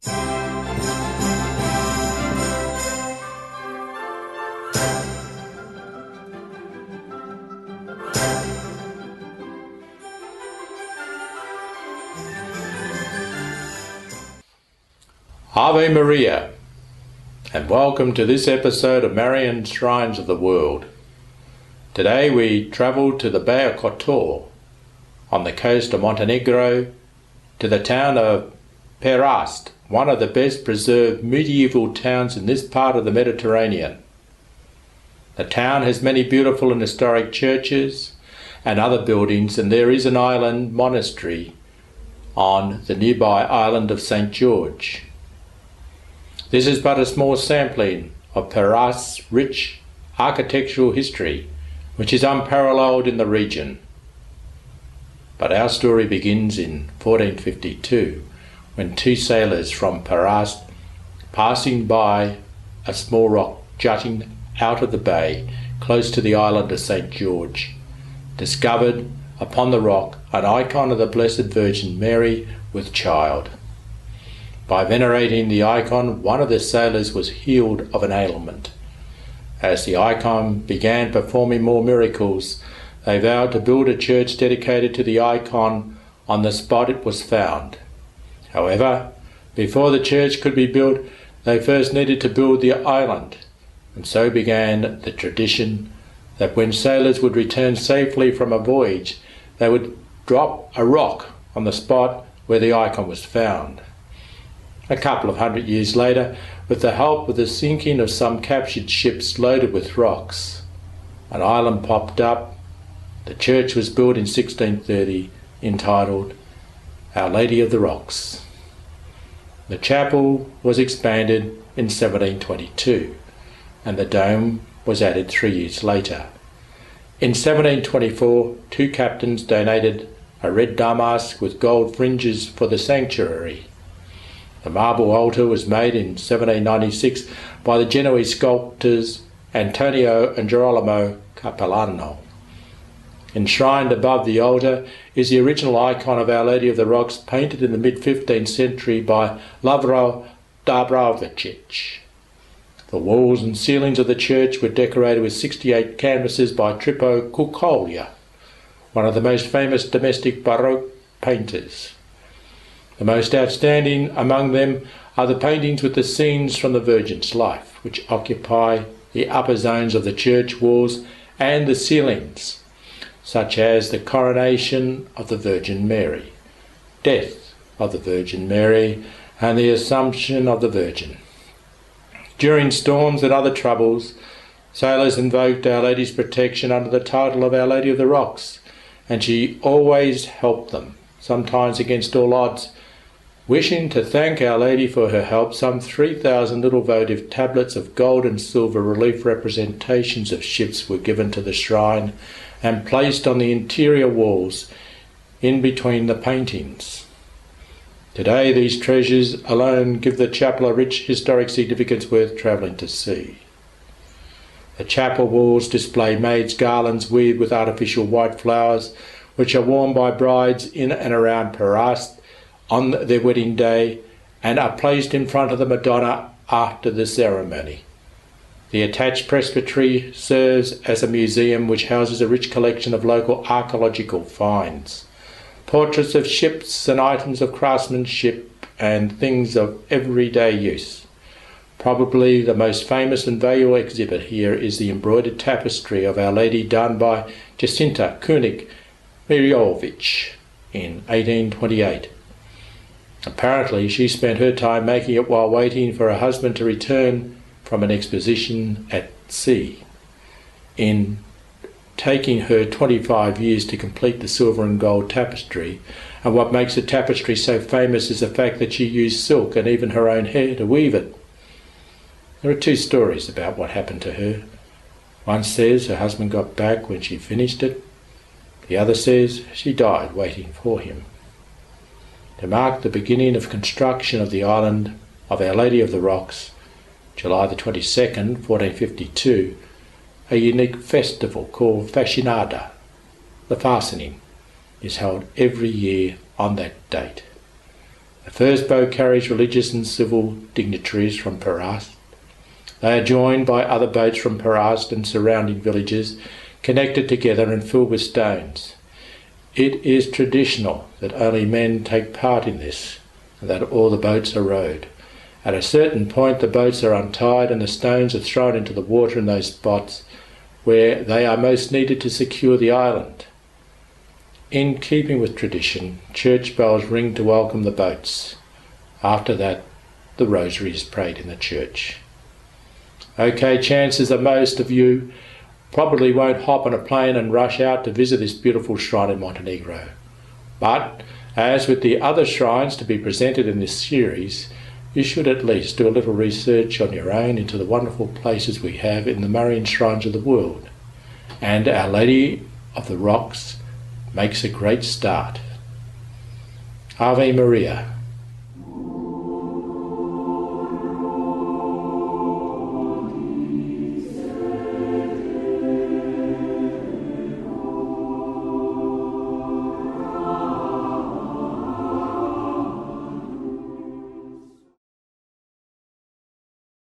Ave Maria, and welcome to this episode of Marian Shrines of the World. Today we travel to the Bay of Kotor, on the coast of Montenegro, to the town of Perast, one of the best preserved medieval towns in this part of the Mediterranean. The town has many beautiful and historic churches and other buildings, and there is an island monastery on the nearby island of St. George. This is but a small sampling of Perast's rich architectural history, which is unparalleled in the region. But our story begins in 1452, when two sailors from Perast, passing by a small rock jutting out of the bay close to the island of St. George, discovered upon the rock an icon of the Blessed Virgin Mary with child. By venerating the icon, one of the sailors was healed of an ailment. As the icon began performing more miracles, they vowed to build a church dedicated to the icon on the spot it was found. However, before the church could be built, they first needed to build the island, and so began the tradition that when sailors would return safely from a voyage, they would drop a rock on the spot where the icon was found. A couple of hundred years later, with the help of the sinking of some captured ships loaded with rocks, an island popped up. The church was built in 1630, entitled Our Lady of the Rocks. The chapel was expanded in 1722, and the dome was added 3 years later. In 1724, two captains donated a red damask with gold fringes for the sanctuary. The marble altar was made in 1796 by the Genoese sculptors Antonio and Girolamo Capellano. Enshrined above the altar is the original icon of Our Lady of the Rocks, painted in the mid-15th century by Lovro Dabrowicic. The walls and ceilings of the church were decorated with 68 canvases by Trippo Cucoglia, one of the most famous domestic Baroque painters. The most outstanding among them are the paintings with the scenes from the Virgin's life, which occupy the upper zones of the church walls and the ceilings, such as the coronation of the Virgin Mary, death of the Virgin Mary, and the Assumption of the Virgin. During storms and other troubles, sailors invoked Our Lady's protection under the title of Our Lady of the Rocks, and she always helped them, sometimes against all odds. Wishing to thank Our Lady for her help, some 3,000 little votive tablets of gold and silver relief representations of ships were given to the shrine and placed on the interior walls in between the paintings. Today, these treasures alone give the chapel a rich historic significance worth travelling to see. The chapel walls display maids' garlands weaved with artificial white flowers, which are worn by brides in and around Perast on their wedding day and are placed in front of the Madonna after the ceremony. The attached presbytery serves as a museum which houses a rich collection of local archaeological finds, portraits of ships and items of craftsmanship and things of everyday use. Probably the most famous and valuable exhibit here is the embroidered tapestry of Our Lady done by Jacinta Kunik Mirjovic in 1828. Apparently, she spent her time making it while waiting for her husband to return from an exposition at sea. In taking her 25 years to complete the silver and gold tapestry, and what makes the tapestry so famous is the fact that she used silk and even her own hair to weave it. There are two stories about what happened to her. One says her husband got back when she finished it. The other says she died waiting for him. To mark the beginning of construction of the island of Our Lady of the Rocks, July the 22nd, 1452, a unique festival called Fascinada, the fastening, is held every year on that date. The first boat carries religious and civil dignitaries from Perast. They are joined by other boats from Perast and surrounding villages, connected together and filled with stones. It is traditional that only men take part in this, and that all the boats are rowed. At a certain point the boats are untied and the stones are thrown into the water in those spots where they are most needed to secure the island. In keeping with tradition, church bells ring to welcome the boats. After that, the rosary is prayed in the church. Okay, chances are most of you probably won't hop on a plane and rush out to visit this beautiful shrine in Montenegro. But, as with the other shrines to be presented in this series, you should at least do a little research on your own into the wonderful places we have in the Marian Shrines of the world. And Our Lady of the Rocks makes a great start. Ave Maria.